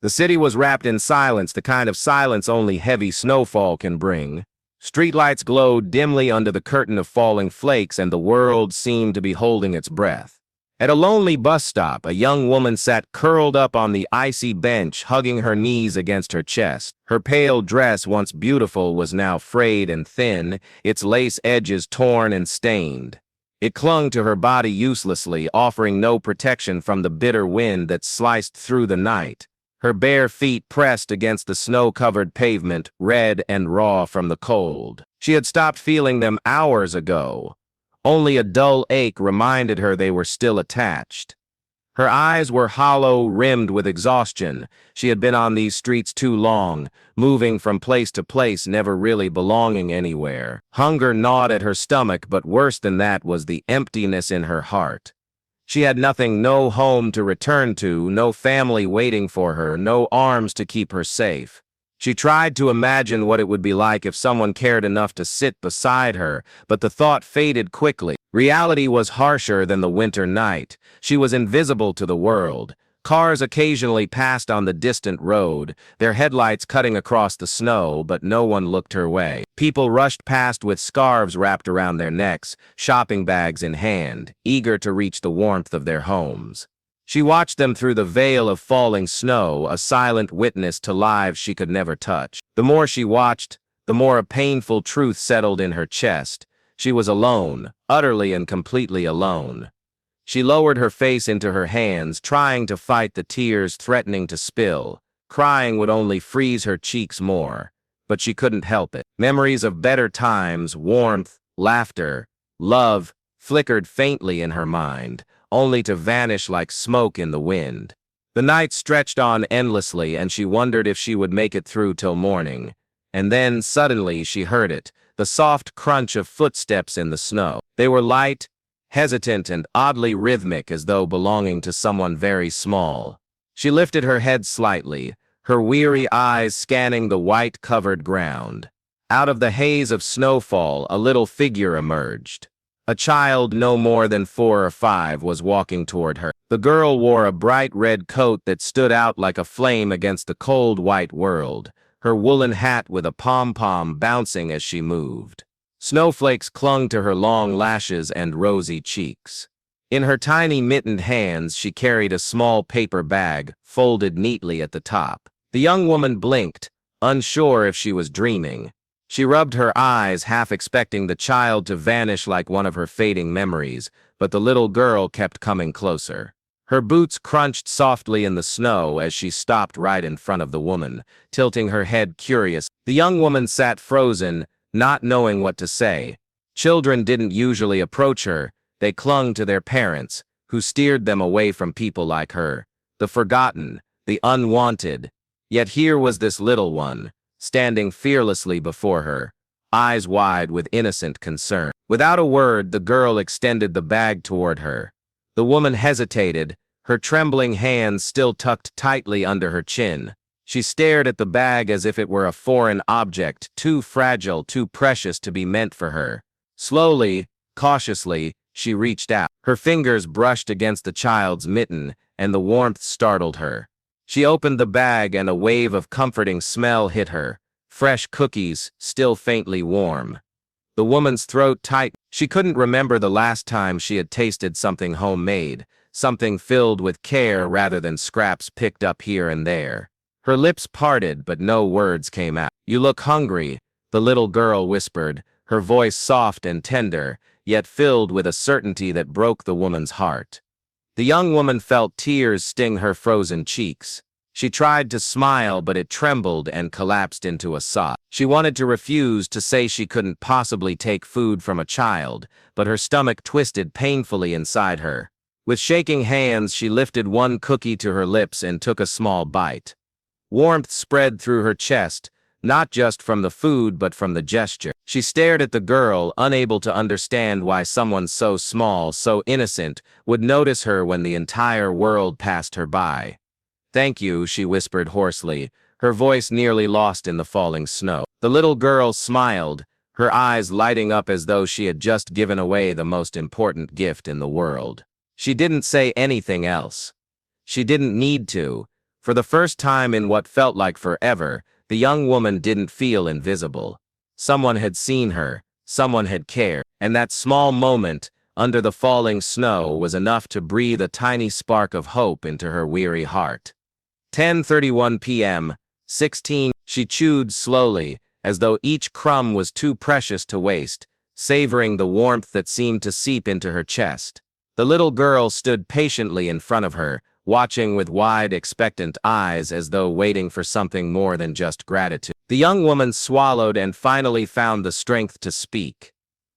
The city was wrapped in silence, the kind of silence only heavy snowfall can bring. Streetlights glowed dimly under the curtain of falling flakes, and the world seemed to be holding its breath. At a lonely bus stop, a young woman sat curled up on the icy bench, hugging her knees against her chest. Her pale dress, once beautiful, was now frayed and thin, its lace edges torn and stained. It clung to her body uselessly, offering no protection from the bitter wind that sliced through the night. Her bare feet pressed against the snow-covered pavement, red and raw from the cold. She had stopped feeling them hours ago. Only a dull ache reminded her they were still attached. Her eyes were hollow, rimmed with exhaustion. She had been on these streets too long, moving from place to place, never really belonging anywhere. Hunger gnawed at her stomach, but worse than that was the emptiness in her heart. She had nothing, no home to return to, no family waiting for her, no arms to keep her safe. She tried to imagine what it would be like if someone cared enough to sit beside her, but the thought faded quickly. Reality was harsher than the winter night. She was invisible to the world. Cars occasionally passed on the distant road, their headlights cutting across the snow, but no one looked her way. People rushed past with scarves wrapped around their necks, shopping bags in hand, eager to reach the warmth of their homes. She watched them through the veil of falling snow, a silent witness to lives she could never touch. The more she watched, the more a painful truth settled in her chest. She was alone, utterly and completely alone. She lowered her face into her hands, trying to fight the tears threatening to spill. Crying would only freeze her cheeks more, but she couldn't help it. Memories of better times, warmth, laughter, love, flickered faintly in her mind, only to vanish like smoke in the wind. The night stretched on endlessly, and she wondered if she would make it through till morning. And then, suddenly, she heard it, the soft crunch of footsteps in the snow. They were light, hesitant, and oddly rhythmic, as though belonging to someone very small. She lifted her head slightly, her weary eyes scanning the white-covered ground. Out of the haze of snowfall, a little figure emerged. A child no more than 4 or 5 was walking toward her. The girl wore a bright red coat that stood out like a flame against the cold white world, her woolen hat with a pom-pom bouncing as she moved. Snowflakes clung to her long lashes and rosy cheeks. In her tiny mittened hands she carried a small paper bag, folded neatly at the top. The young woman blinked, unsure if she was dreaming. She rubbed her eyes, half expecting the child to vanish like one of her fading memories, but the little girl kept coming closer. Her boots crunched softly in the snow as she stopped right in front of the woman, tilting her head curious. The young woman sat frozen, not knowing what to say. Children didn't usually approach her. They clung to their parents, who steered them away from people like her, the forgotten, the unwanted. Yet here was this little one, standing fearlessly before her, eyes wide with innocent concern. Without a word, the girl extended the bag toward her. The woman hesitated, her trembling hands still tucked tightly under her chin. She stared at the bag as if it were a foreign object, too fragile, too precious to be meant for her. Slowly, cautiously, she reached out. Her fingers brushed against the child's mitten, and the warmth startled her. She opened the bag, and a wave of comforting smell hit her. Fresh cookies, still faintly warm. The woman's throat tightened. She couldn't remember the last time she had tasted something homemade, something filled with care rather than scraps picked up here and there. Her lips parted, but no words came out. "You look hungry," the little girl whispered, her voice soft and tender, yet filled with a certainty that broke the woman's heart. The young woman felt tears sting her frozen cheeks. She tried to smile, but it trembled and collapsed into a sob. She wanted to refuse, to say she couldn't possibly take food from a child, but her stomach twisted painfully inside her. With shaking hands, she lifted one cookie to her lips and took a small bite. Warmth spread through her chest, not just from the food but from the gesture. She stared at the girl, unable to understand why someone so small, so innocent, would notice her when the entire world passed her by. "Thank you," she whispered hoarsely, her voice nearly lost in the falling snow. The little girl smiled, her eyes lighting up as though she had just given away the most important gift in the world. She didn't say anything else. She didn't need to. For the first time in what felt like forever, the young woman didn't feel invisible. Someone had seen her, someone had cared, and that small moment, under the falling snow, was enough to breathe a tiny spark of hope into her weary heart. 10:31 p.m., 16, she chewed slowly, as though each crumb was too precious to waste, savoring the warmth that seemed to seep into her chest. The little girl stood patiently in front of her, watching with wide, expectant eyes as though waiting for something more than just gratitude. The young woman swallowed and finally found the strength to speak.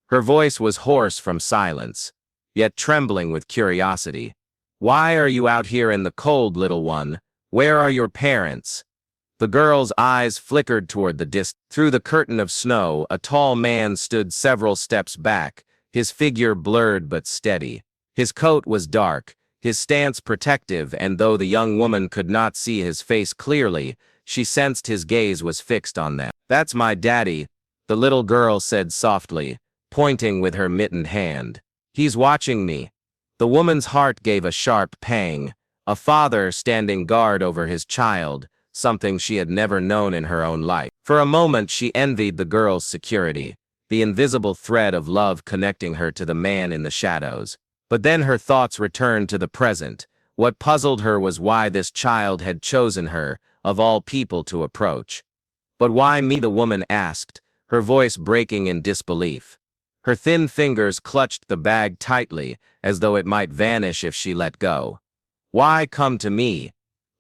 Her voice was hoarse from silence, yet trembling with curiosity. "Why are you out here in the cold, little one? Where are your parents?" The girl's eyes flickered toward the distance. Through the curtain of snow, a tall man stood several steps back, his figure blurred but steady. His coat was dark, his stance protective, and though the young woman could not see his face clearly, she sensed his gaze was fixed on them. "That's my daddy," the little girl said softly, pointing with her mittened hand. "He's watching me." The woman's heart gave a sharp pang. A father standing guard over his child, something she had never known in her own life. For a moment she envied the girl's security, the invisible thread of love connecting her to the man in the shadows. But then her thoughts returned to the present. What puzzled her was why this child had chosen her, of all people to approach. "But why me?" the woman asked, her voice breaking in disbelief. Her thin fingers clutched the bag tightly, as though it might vanish if she let go. "Why come to me?"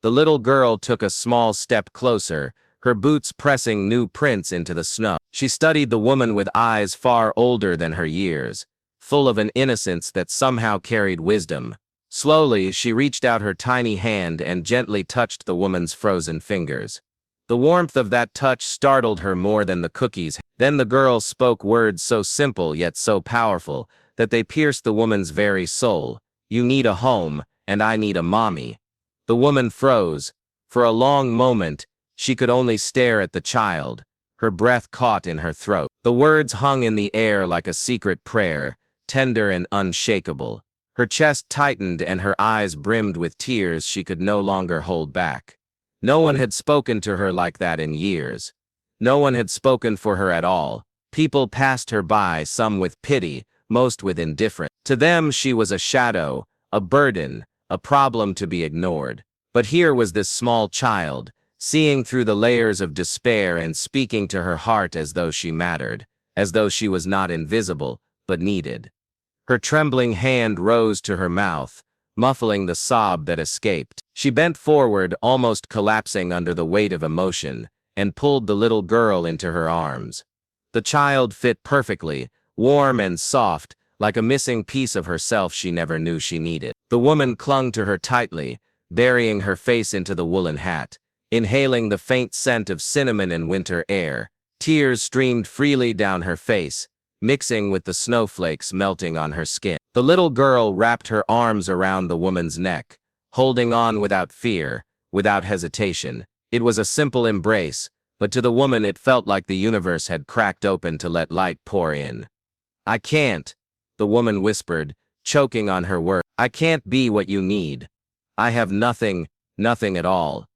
The little girl took a small step closer, her boots pressing new prints into the snow. She studied the woman with eyes far older than her years, full of an innocence that somehow carried wisdom. Slowly, she reached out her tiny hand and gently touched the woman's frozen fingers. The warmth of that touch startled her more than the cookies. Then the girl spoke words so simple yet so powerful that they pierced the woman's very soul. "You need a home, and I need a mommy." The woman froze. For a long moment, she could only stare at the child, her breath caught in her throat. The words hung in the air like a secret prayer, tender and unshakable. Her chest tightened and her eyes brimmed with tears she could no longer hold back. No one had spoken to her like that in years. No one had spoken for her at all. People passed her by, some with pity, most with indifference. To them she was a shadow, a burden, a problem to be ignored. But here was this small child, seeing through the layers of despair and speaking to her heart as though she mattered, as though she was not invisible, but needed. Her trembling hand rose to her mouth, muffling the sob that escaped. She bent forward, almost collapsing under the weight of emotion, and pulled the little girl into her arms. The child fit perfectly, warm and soft, like a missing piece of herself she never knew she needed. The woman clung to her tightly, burying her face into the woolen hat, inhaling the faint scent of cinnamon and winter air. Tears streamed freely down her face, mixing with the snowflakes melting on her skin. The little girl wrapped her arms around the woman's neck, holding on without fear, without hesitation. It was a simple embrace, but to the woman it felt like the universe had cracked open to let light pour in. "I can't," the woman whispered, choking on her words. "I can't be what you need. I have nothing, nothing at all."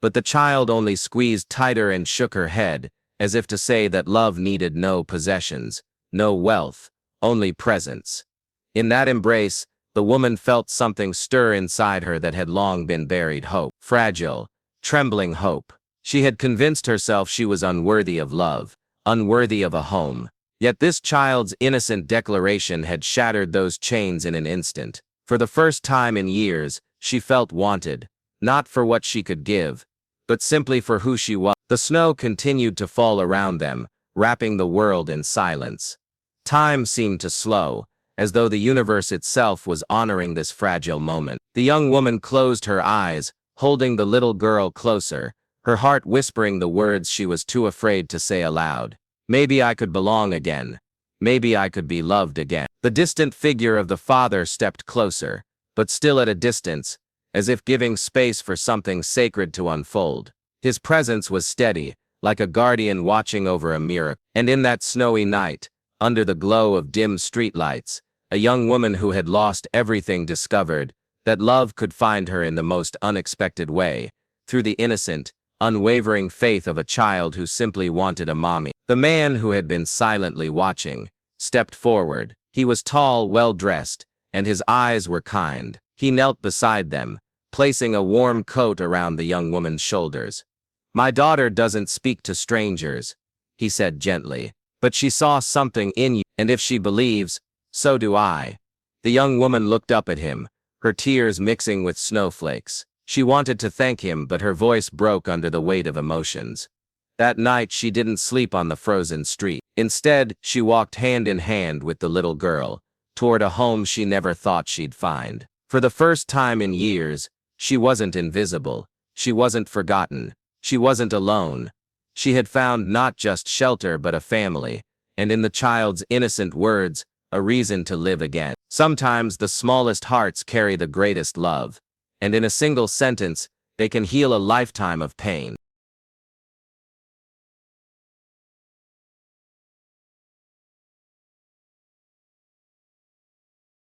But the child only squeezed tighter and shook her head, as if to say that love needed no possessions, no wealth, only presence. In that embrace, the woman felt something stir inside her that had long been buried: hope. Fragile, trembling hope. She had convinced herself she was unworthy of love, unworthy of a home. Yet this child's innocent declaration had shattered those chains in an instant. For the first time in years, she felt wanted, not for what she could give, but simply for who she was. The snow continued to fall around them, wrapping the world in silence. Time seemed to slow, as though the universe itself was honoring this fragile moment. The young woman closed her eyes, holding the little girl closer, her heart whispering the words she was too afraid to say aloud. "Maybe I could belong again. Maybe I could be loved again." The distant figure of the father stepped closer, but still at a distance, as if giving space for something sacred to unfold. His presence was steady, like a guardian watching over a miracle. And in that snowy night, under the glow of dim streetlights, a young woman who had lost everything discovered that love could find her in the most unexpected way, through the innocent, unwavering faith of a child who simply wanted a mommy. The man who had been silently watching stepped forward. He was tall, well-dressed, and his eyes were kind. He knelt beside them, placing a warm coat around the young woman's shoulders. "My daughter doesn't speak to strangers," he said gently, "but she saw something in you, and if she believes, so do I." The young woman looked up at him, her tears mixing with snowflakes. She wanted to thank him, but her voice broke under the weight of emotions. That night she didn't sleep on the frozen street. Instead, she walked hand in hand with the little girl, toward a home she never thought she'd find. For the first time in years, she wasn't invisible. She wasn't forgotten. She wasn't alone. She had found not just shelter but a family, and in the child's innocent words, a reason to live again. Sometimes the smallest hearts carry the greatest love, and in a single sentence, they can heal a lifetime of pain.